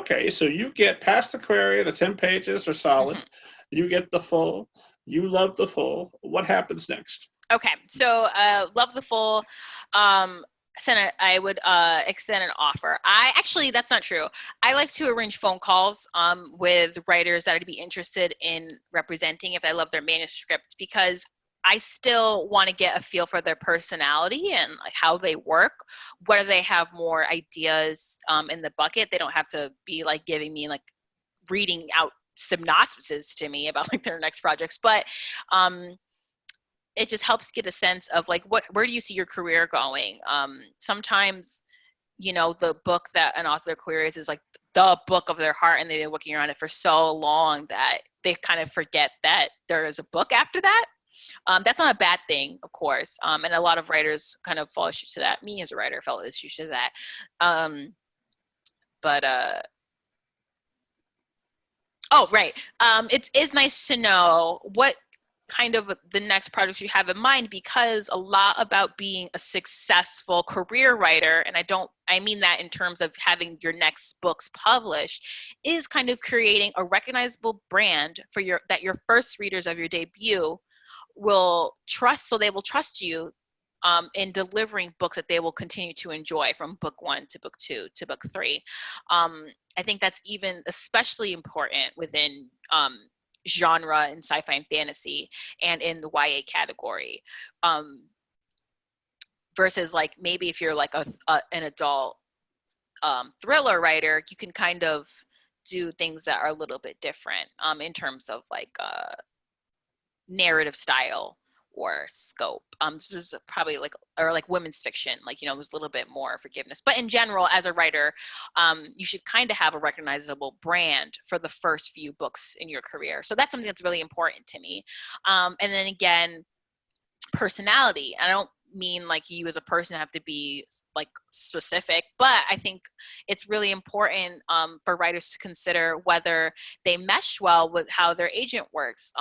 okay, so you get past the query, the 10 pages are solid. Mhm. You get the full. You love the full. What happens next? Okay, so love the full. I would extend an offer. That's not true. I like to arrange phone calls with writers that would be interested in representing if I love their manuscript, because I still want to get a feel for their personality and like how they work, whether they have more ideas in the bucket. They don't have to be like giving me like reading out synopsises to me about like their next projects, but it just helps get a sense of like where do you see your career going. Sometimes, you know, the book that an author queries is like the book of their heart, and they've been working around it for so long that they kind of forget that there is a book after that. That's not a bad thing, of course, and a lot of writers kind of fall issue to that. Me as a writer fell issue to that. But oh, right. It is nice to know what kind of the next projects you have in mind, because a lot about being a successful career writer, and I mean that in terms of having your next books published, is kind of creating a recognizable brand for that your first readers of your debut will trust, so they will trust you in delivering books that they will continue to enjoy from book 1 to book 2 to book 3. I think that's even especially important within genre in sci-fi and fantasy and in the YA category, versus like maybe if you're like an adult thriller writer, you can kind of do things that are a little bit different in terms of like narrative style or scope. This is probably like women's fiction, like, you know, there's a little bit more forgiveness. But in general, as a writer, you should kind of have a recognizable brand for the first few books in your career. So that's something that's really important to me. And then again, personality. I don't mean like you as a person have to be like specific, but I think it's really important for writers to consider whether they mesh well with how their agent works.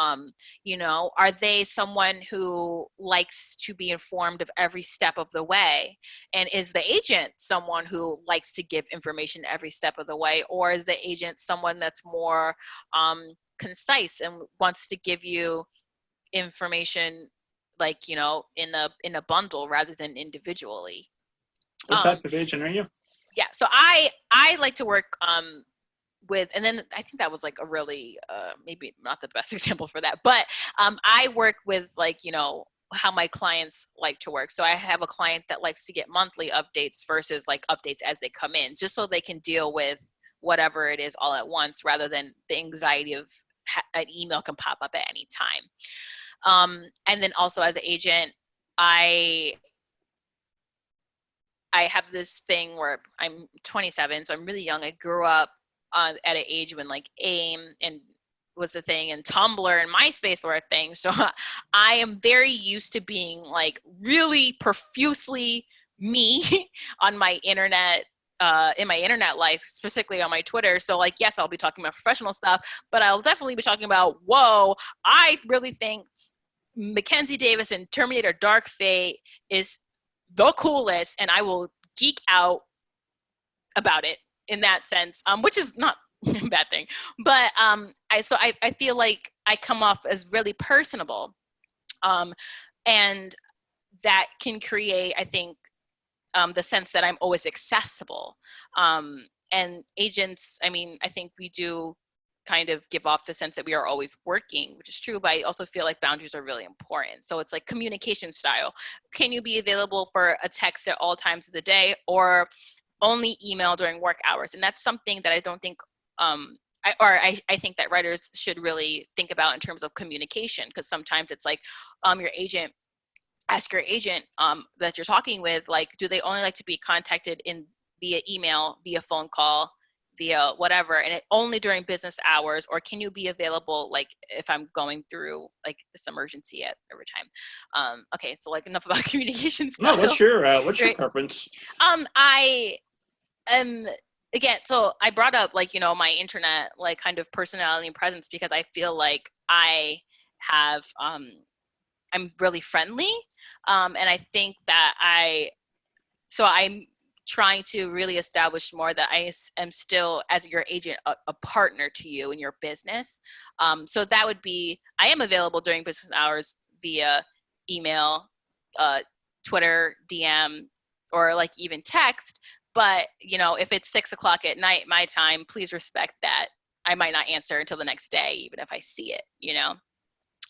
You know, are they someone who likes to be informed of every step of the way? And is the agent someone who likes to give information every step of the way? Or is the agent someone that's more concise and wants to give you information, like, you know, in a bundle rather than individually? What type of agent are you? Yeah, so I like to work with, and then I think that was like a really maybe not the best example for that, but I work with, like, you know, how my clients like to work. So I have a client that likes to get monthly updates versus like updates as they come in, just so they can deal with whatever it is all at once, rather than the anxiety of an email can pop up at any time. And then also as an agent, I have this thing where I'm 27, so I'm really young. I grew up at an age when like AIM and was the thing, and Tumblr and MySpace were a thing. So I am very used to being like really profusely me on my internet, in my internet life, specifically on my Twitter. So like, yes, I'll be talking about professional stuff, but I'll definitely be talking about, whoa, I really think Mackenzie Davis in Terminator Dark Fate is the coolest, and I will geek out about it in that sense, which is not a bad thing. But I feel like I come off as really personable, and that can create, I think, the sense that I'm always accessible. And agents, I mean, I think we do kind of give off the sense that we are always working, which is true, but I also feel like boundaries are really important. So it's like communication style. Can you be available for a text at all times of the day, or only email during work hours? And that's something that I don't think, I think that writers should really think about in terms of communication, because sometimes it's like ask your agent that you're talking with, like, do they only like to be contacted via email, via phone call, via whatever, and only during business hours? Or can you be available like if I'm going through like this emergency at every time? Okay, so like enough about communication style. No, what's your Right. preference? I am, again, so I brought up, like, you know, my internet like kind of personality and presence, because I feel like I have I'm really friendly, and I think that I'm trying to really establish more that I am still, as your agent, a partner to you in your business. So that would be, I am available during business hours via email, Twitter, DM, or like even text. But, you know, if it's 6 o'clock at night, my time, please respect that I might not answer until the next day, even if I see it, you know,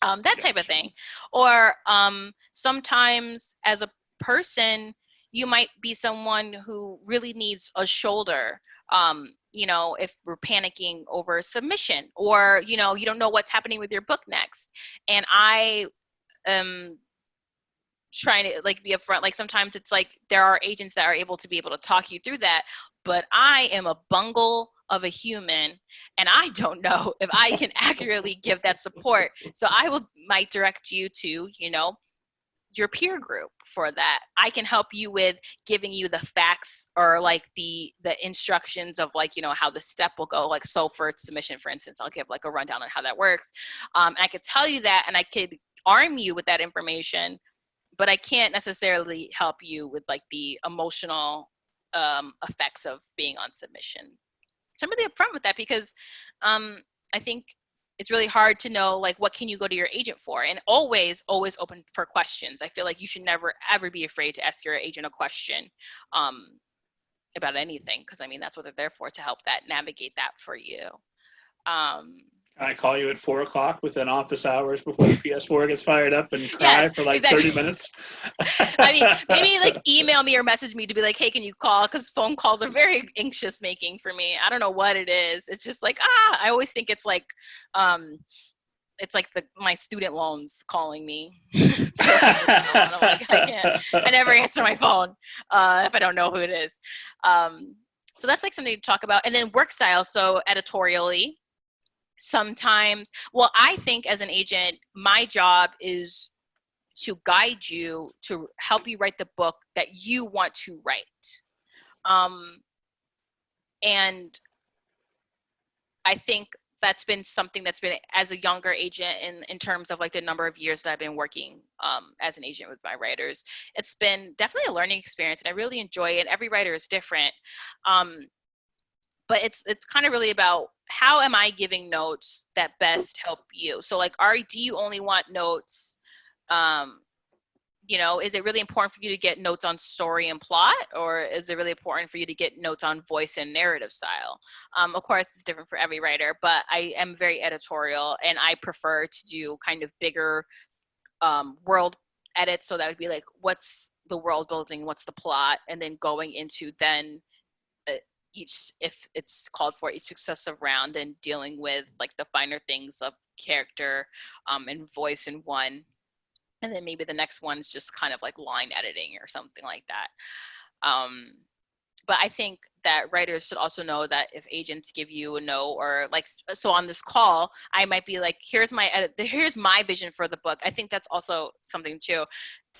that type of thing. Or sometimes as a person, you might be someone who really needs a shoulder. You know, if we're panicking over a submission, or, you know, you don't know what's happening with your book next. And I am trying to like be upfront. Like sometimes it's like there are agents that are able to talk you through that, but I am a bungle of a human, and I don't know if I can accurately give that support. So might direct you to, you know, your peer group for that. I can help you with giving you the facts, or like the instructions of like, you know, how the step will go. Like, so for submission, for instance, I'll give like a rundown on how that works. I could tell you that, and I could arm you with that information, but I can't necessarily help you with like the emotional effects of being on submission. So I'm really upfront with that, because I think it's really hard to know, like, what can you go to your agent for? And always open for questions. I feel like you should never, ever be afraid to ask your agent a question about anything, because I mean, that's what they're there for, to help navigate that for you. Can I call you at 4 o'clock within office hours before the PS4 gets fired up and cry for like exactly. 30 minutes? I mean, maybe like email me or message me to be like, hey, can you call? Because phone calls are very anxious making for me. I don't know what it is. It's just like, I always think it's like my student loans calling me. I'm like, I never answer my phone if I don't know who it is. So that's like something to talk about. And then work style. So editorially, sometimes, well, I think as an agent, my job is to guide you, to help you write the book that you want to write. And I think that's been something that's been, as a younger agent, in terms of like the number of years that I've been working as an agent with my writers, it's been definitely a learning experience, and I really enjoy it. Every writer is different. But it's kind of really about, how am I giving notes that best help you? So like, do you only want notes? You know, is it really important for you to get notes on story and plot, or is it really important for you to get notes on voice and narrative style? Of course, it's different for every writer, but I am very editorial, and I prefer to do kind of bigger world edits. So that would be like, what's the world building, what's the plot, and then going into then if it's called for, each successive round, and dealing with like the finer things of character and voice in one. And then maybe the next one's just kind of like line editing or something like that. But I think that writers should also know that if agents give you a no, or like, so on this call, I might be like, here's my vision for the book. I think that's also something too.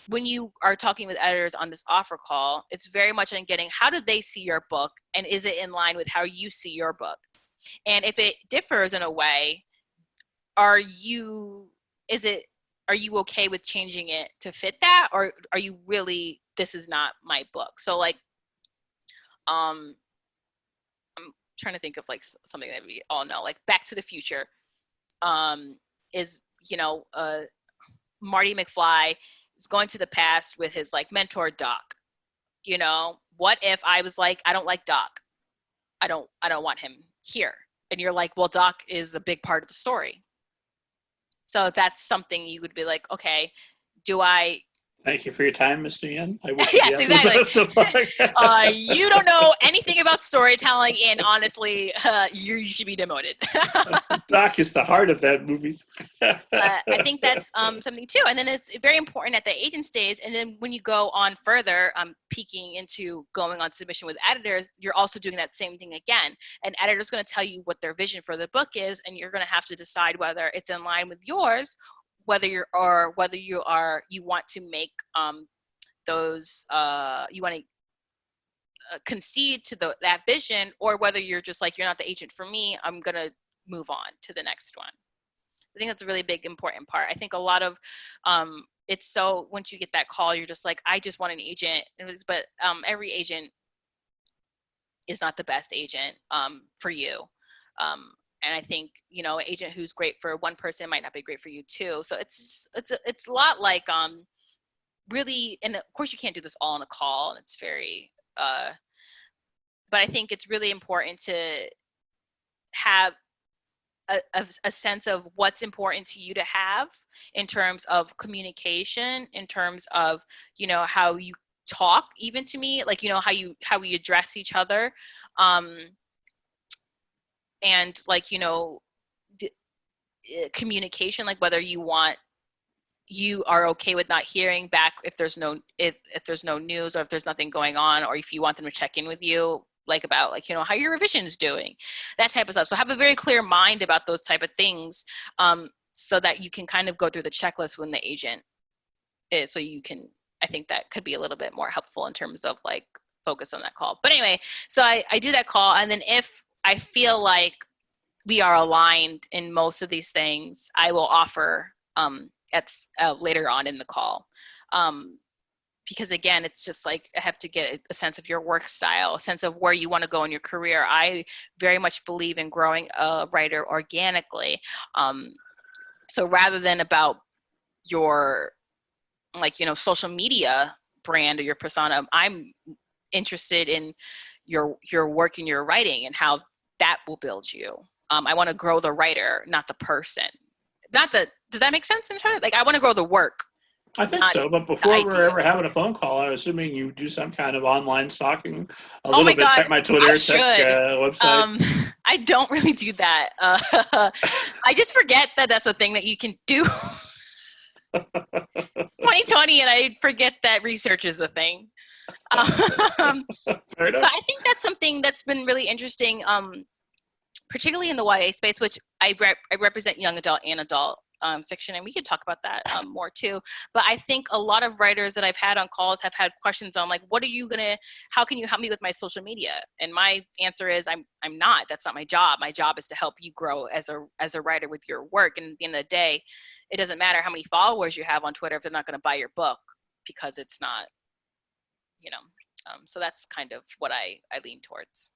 When you are talking with editors on this offer call, it's very much on getting, how do they see your book? And is it in line with how you see your book? And if it differs in a way, are you okay with changing it to fit that? Or are you really, this is not my book? So like, I'm trying to think of like something that we all know, like Back to the Future is, you know, Marty McFly is going to the past with his like mentor Doc. You know, what if I was like, I don't like Doc, I don't want him here, and you're like, well, Doc is a big part of the story. So that's something you would be like, okay, do I Thank you for your time, Ms. Nguyen. I wish yes, exactly. You don't know anything about storytelling, and honestly, you should be demoted. Doc is the heart of that movie. I think that's something too. And then it's very important at the agent stage. And then when you go on further, peeking into going on submission with editors, you're also doing that same thing again. An editor's going to tell you what their vision for the book is, and you're going to have to decide whether it's in line with yours, whether you want to make those you want to concede to that vision, or whether you're just like, you're not the agent for me, I'm gonna move on to the next one. I think that's a really big important part. I think a lot of it's so, once you get that call, you're just like, I just want an agent. But every agent is not the best agent for you. And I think, you know, an agent who's great for one person might not be great for you too. So it's a lot like really, and of course you can't do this all on a call, and it's very but I think it's really important to have a sense of what's important to you to have in terms of communication, in terms of, you know, how you talk, even to me, like, you know, how we address each other, and like, you know, the, communication, like whether you are okay with not hearing back if there's no news, or if there's nothing going on, or if you want them to check in with you, like about, like, you know, how your revision's doing, that type of stuff. So have a very clear mind about those type of things, so that you can kind of go through the checklist when the agent is, so you can, I think that could be a little bit more helpful in terms of like focus on that call. But anyway, so I do that call, and then if I feel like we are aligned in most of these things, I will offer later on in the call. Because again, it's just like, I have to get a sense of your work style, a sense of where you want to go in your career. I very much believe in growing a writer organically. So rather than about your, like, you know, social media brand or your persona, I'm interested in your work and your writing and how that will build you. I want to grow the writer, not the person. Does that make sense? Like, I want to grow the work. I think so, but before we're ever having a phone call, I'm assuming you do some kind of online stalking a little bit. God, check my Twitter, check website. I don't really do that. I just forget that that's a thing that you can do. 2020, and I forget that research is a thing. Fair enough. But I think that's something that's been really interesting, particularly in the YA space, which I represent young adult and adult fiction, and we could talk about that more too. But I think a lot of writers that I've had on calls have had questions on, like, how can you help me with my social media? And my answer is, I'm not. That's not my job. My job is to help you grow as a writer with your work. And at the end of the day, it doesn't matter how many followers you have on Twitter if they're not going to buy your book, because it's not, you know. So that's kind of what I lean towards.